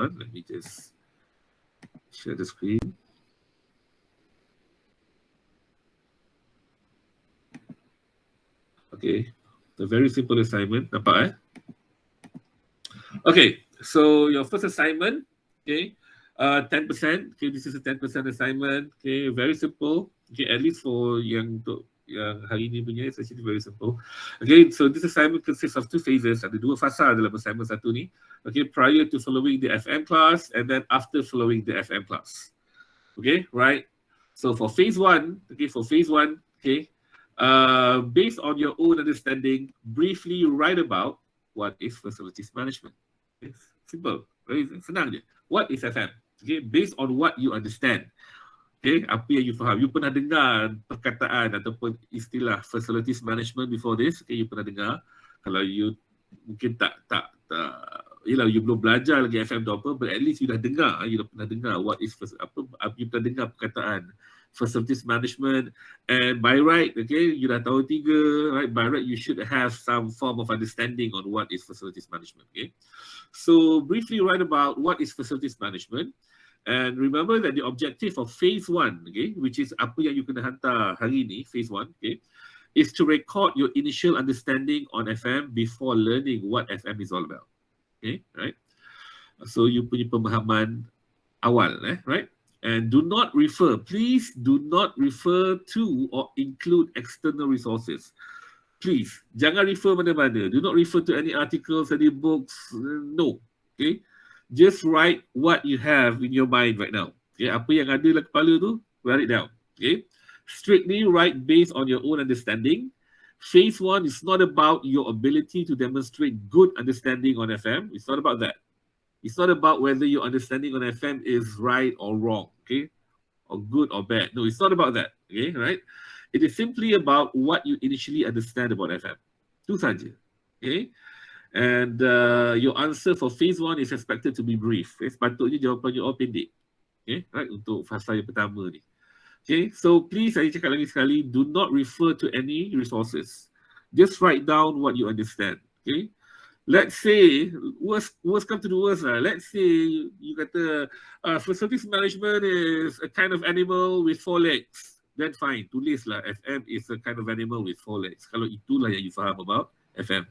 Let me just share the screen. Okay, a very simple assignment. Nampak Okay, so your first assignment, okay, 10%. Okay, this is a 10% assignment. Okay, very simple. Okay, at least for yang hari ni punya, it's actually very simple. Okay, so this assignment consists of two phases. Ada dua fasa dalam assignment satu ni. Okay, prior to following the FM class and then after following the FM class. Okay, right? So for phase one, okay, based on your own understanding, briefly write about what is facilities management. It's simple, very senang je. What is FM? Okay, based on what you understand. Okay, apa yang you faham. You pernah dengar perkataan ataupun istilah facilities management before this? Okay, you pernah dengar. Kalau you mungkin tak yelah, you belum belajar lagi FM tu apa, but at least you dah dengar, you dah pernah dengar what is you pernah dengar perkataan facilities management, and by right, okay, you dah tahu tiga, right? By right, you should have some form of understanding on what is facilities management. Okay, so briefly write about what is facilities management. And remember that the objective of phase one, okay, which is apa yang you kena hantar hari ni, phase one, okay, is to record your initial understanding on FM before learning what FM is all about. Okay, right? So you punya pemahaman awal, right? And do not refer, please do not refer to or include external resources. Please, jangan refer mana-mana. Do not refer to any articles, any books. No, okay? Just write what you have in your mind right now. Okay, apa yang ada dalam kepala tu, write it down. Okay, strictly write based on your own understanding. Phase one is not about your ability to demonstrate good understanding on FM. It's not about that. It's not about whether your understanding on FM is right or wrong, okay, or good or bad. No, it's not about that. Okay, right? It is simply about what you initially understand about FM. Itu saja. Okay. And your answer for phase one is expected to be brief. Sepatutnya jawapan you all pendek. Okay, right? Untuk fasa yang pertama ni. Okay, so please, saya cakap lagi sekali, do not refer to any resources. Just write down what you understand. Okay. Let's say, worst come to the worst. Let's say you kata facilities management is a kind of animal with 4 legs. Then fine, tulislah FM is a kind of animal with 4 legs. Kalau itulah yang you faham about FM.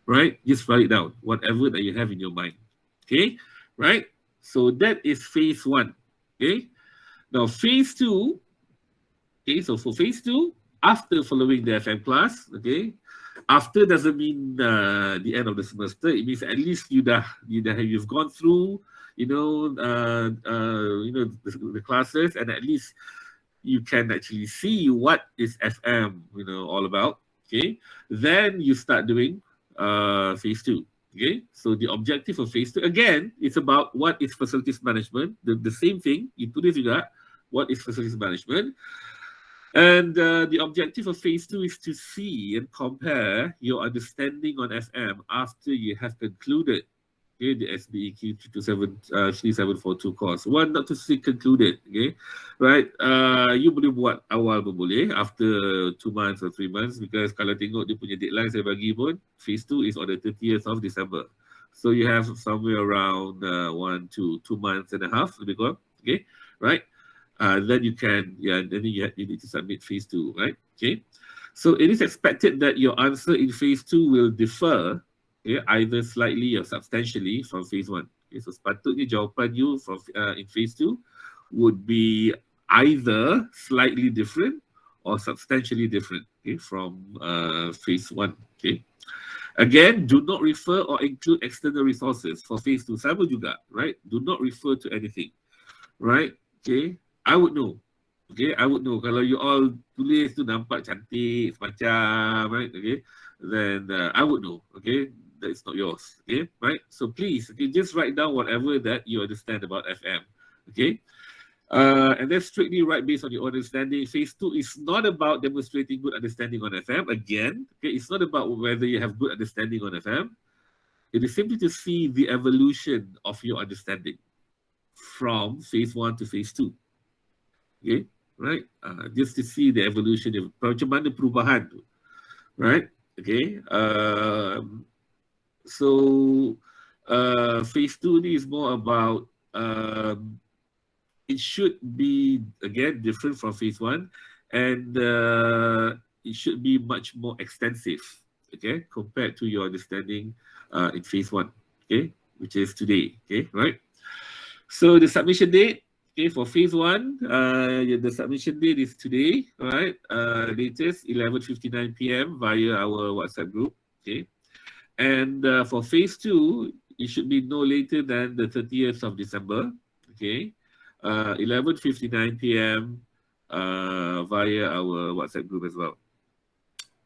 Right? Just write it down, whatever that you have in your mind. Okay? Right? So that is phase one. Okay? Now phase two, okay, so for phase two, after following the FM class, okay, after doesn't mean the end of the semester. It means at least you've gone through, the classes, and at least you can actually see what is FM, all about. Okay, then you start doing phase two. Okay, so the objective of phase two again, it's about what is facilities management. The same thing. Itu dia juga. What is facilities management? And the objective of phase two is to see and compare your understanding on FM after you have concluded the SBEQ 3742 course. One, not to say concluded, okay, right? You boleh buat awal pun boleh after 2 months or 3 months, because kalau tengok dia punya deadline saya bagi pun, phase 2 is on the 30th of December. So you have somewhere around 1 to 2 months and a half, lebih kurang, okay, right? Then you can, then you need to submit phase 2, right? Okay. So it is expected that your answer in phase 2 will differ, okay, either slightly or substantially from phase 1. Okay, so sepatutnya jawapan you from in phase 2 would be either slightly different or substantially different, okay, from phase 1. Okay. Again, do not refer or include external resources for phase 2. Sama juga, right? Do not refer to anything, right? Okay. I would know. Okay, I would know. Kalau you all tulis tu nampak cantik semacam, right? Okay, then I would know. Okay, that is not yours. Okay, right? So please, okay, just write down whatever that you understand about FM. Okay, and then strictly write based on your understanding. Phase 2 is not about demonstrating good understanding on FM. Again, okay, it's not about whether you have good understanding on FM. It is simply to see the evolution of your understanding from phase 1 to phase 2. Okay, right? Just to see the evolution of macam mana perubahan tu, right? Okay. So Phase 2 is more about, it should be, again, different from phase 1, and it should be much more extensive, okay, compared to your understanding in phase 1, okay, which is today, okay, right? So the submission date, okay, for phase 1, the submission date is today, right? Latest 11:59 p.m. via our WhatsApp group, okay. And for phase 2, it should be no later than the 30th of December, okay, 11:59 p.m. Via our WhatsApp group as well.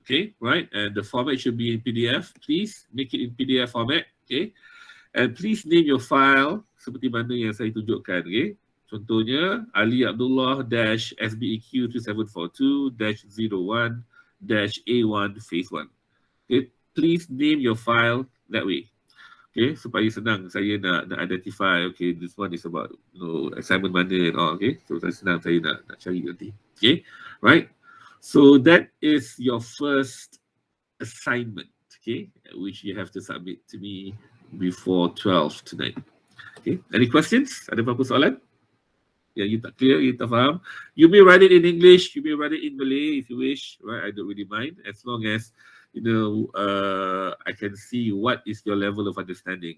Okay, right? And the format should be in PDF. Please make it in PDF format, okay? And please name your file seperti mana yang saya tunjukkan, okay? Contohnya, Ali Abdullah SBEQ 2742-01-A1 phase 1. Okay, please name your file that way. Okay, supaya senang saya nak identify, okay, this one is about, assignment mana and all, okay. So senang saya nak cari nanti. Okay, right? So that is your first assignment, okay, which you have to submit to me before 12 tonight. Okay, any questions? Ada apa-apa soalan? Yang you tak clear, you tak faham? You may write it in English, you may write it in Malay if you wish, right? I don't really mind, as long as I can see what is your level of understanding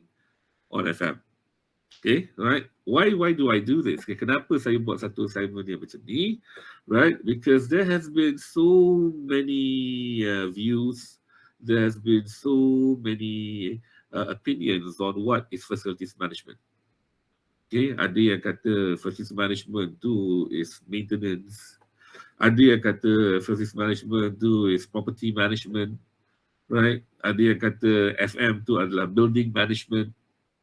on FM. Okay, right? Why do I do this? Okay, kenapa saya buat satu assignment yang macam ni? Right? Because there has been so many views, there has been so many opinions on what is facilities management. Okay, ada yang kata facilities management tu is maintenance. Ada yang kata facilities management tu is property management, right? Ada yang kata FM tu adalah building management,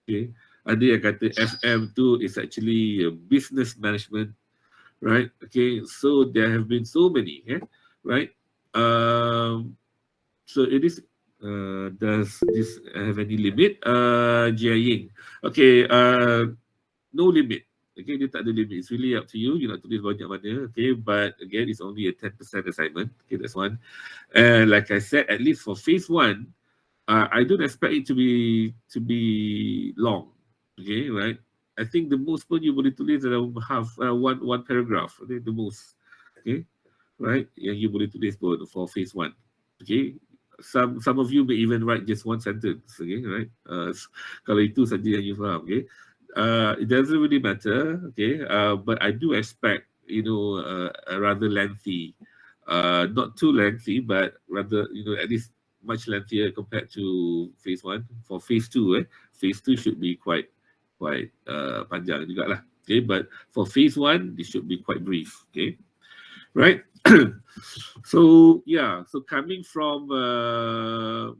okay? Ada yang kata FM tu is actually business management, right? Okay, so there have been so many, right? So it is. Does this have any limit? Jia Ying, okay. No limit. Okay, dia tak ada limit. It's really up to you. You nak tulis banyak mana. Okay, but again, it's only a 10% assignment. Okay, that's one. And like I said, at least for phase 1, I don't expect it to be long. Okay, right? I think the most pun you boleh tulis dalam one paragraph. Okay, the most. Okay, right? Yang you boleh tulis pun for phase 1. Okay. Some of you may even write just one sentence. Okay, right? Kalau itu saja yang you faham. Okay. It doesn't really matter, okay, but I do expect, a rather lengthy, not too lengthy, but rather, at least much lengthier compared to phase 1. For phase 2, phase 2 should be quite panjang juga lah, okay, but for phase 1, this should be quite brief, okay, right? So yeah, so coming from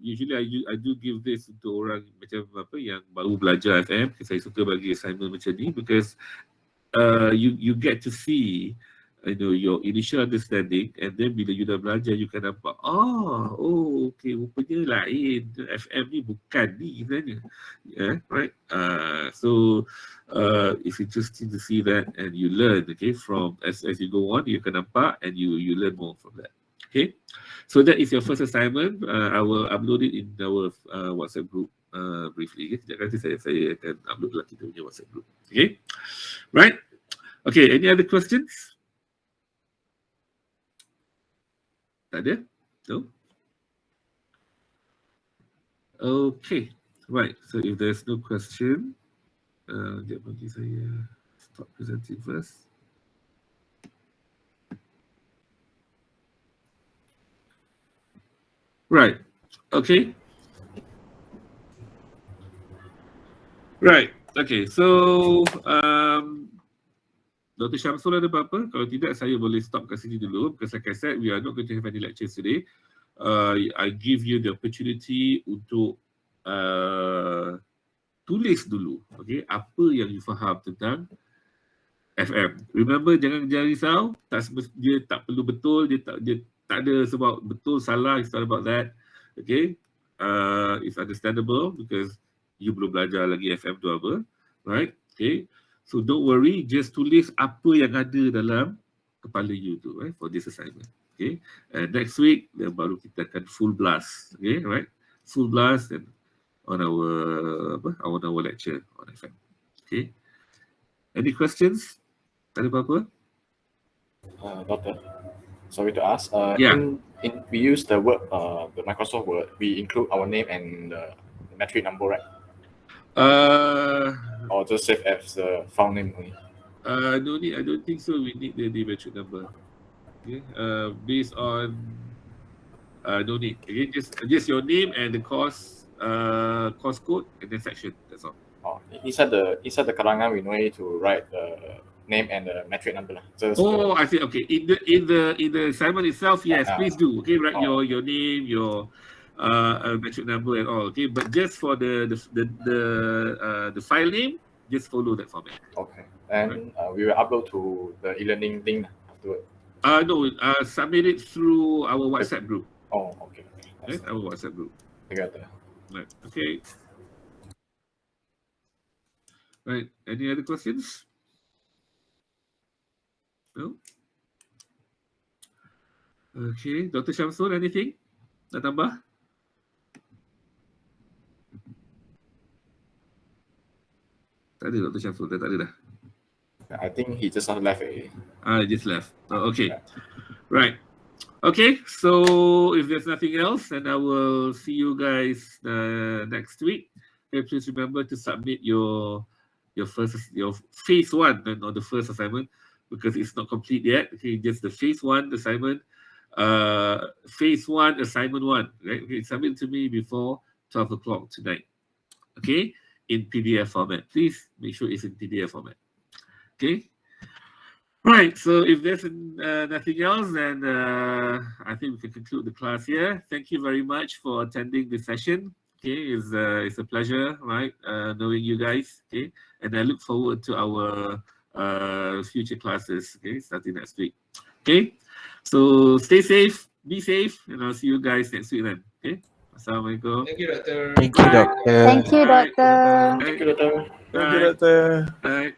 usually I do give this untuk orang macam apa yang baru belajar FM. Saya suka bagi assignment macam ni because you get to see your initial understanding, and then bila you dah belajar you can nampak okay, rupanya lain, FM ni bukan ni sebenarnya, right? So it's interesting to see that, and you learn, okay, from as you go on, you can nampak and you learn more from that. Okay, so that is your first assignment. I will upload it in our WhatsApp group briefly. Okay? Sekejap nanti saya akan upload lah kita punya WhatsApp group. Okay, right? Okay, any other questions? Tak ada? No? Okay, right. So if there's no question, sekejap bagi saya stop presenting first. Right. Okay. Right. Okay. So Dr. Syamsul ada apa-apa? Kalau tidak, saya boleh stop kat sini dulu. Because like I said, we are not going to have any lectures today. I give you the opportunity untuk tulis dulu, okay, apa yang you faham tentang FM. Remember, jangan risau. Dia tak perlu betul. Dia tak ada sebab betul salah. It's not about that. Okay. It's understandable because you belum belajar lagi FM tu apa. Right. Okay. So don't worry, just tulis apa yang ada dalam kepala you tu, right, for this assignment. Okay, and next week baru kita akan full blast. Okay, right, full blast, and on our lecture on FM. Okay. Any questions? Ada apa-apa? Doctor, sorry to ask. Yeah. In we use the word the Microsoft Word. We include our name and the metric number, right? Or just save as the file name only. No need. I don't think so. We need the metric number. Okay. Based on no need. Again, just your name and the course code and then section. That's all. Oh, inside the karangan, we need to write the name and the metric number. I see. Okay. In the assignment itself, yes, please do. Okay, write your name, your metric number and all. Okay, but just for the file name, just follow that format. Okay, and we will upload to the e-learning link afterward. No, submit it through our WhatsApp group. Oh, okay. Okay, our WhatsApp group. I got that. Right. Okay. Right. Any other questions? No. Okay, Dr. Syamsul, anything? Nak tambah? Tak ada Dr. Syamsul, tak ada dah. I think he just left already. Just left. Oh, okay. Yeah. Right. Okay, so if there's nothing else, then I will see you guys next week. Okay, please remember to submit your phase 1 and not the first assignment because it's not complete yet. Okay, just the phase 1 assignment. Phase 1 assignment 1. Right? Okay, submit to me before 12 o'clock tonight. Okay, in PDF format. Please make sure it's in PDF format. Okay. Right, so if there's nothing else, then I think we can conclude the class here. Thank you very much for attending this session. Okay, it's a pleasure, right, knowing you guys. Okay, and I look forward to our future classes. Okay, starting next week. Okay, so stay safe, be safe, and I'll see you guys next week then. Okay, Assalamualaikum. Thank you, Doctor. Thank you, Doctor. Thank you, Doctor. Thank you, Doctor. Thank you, Doctor. Bye.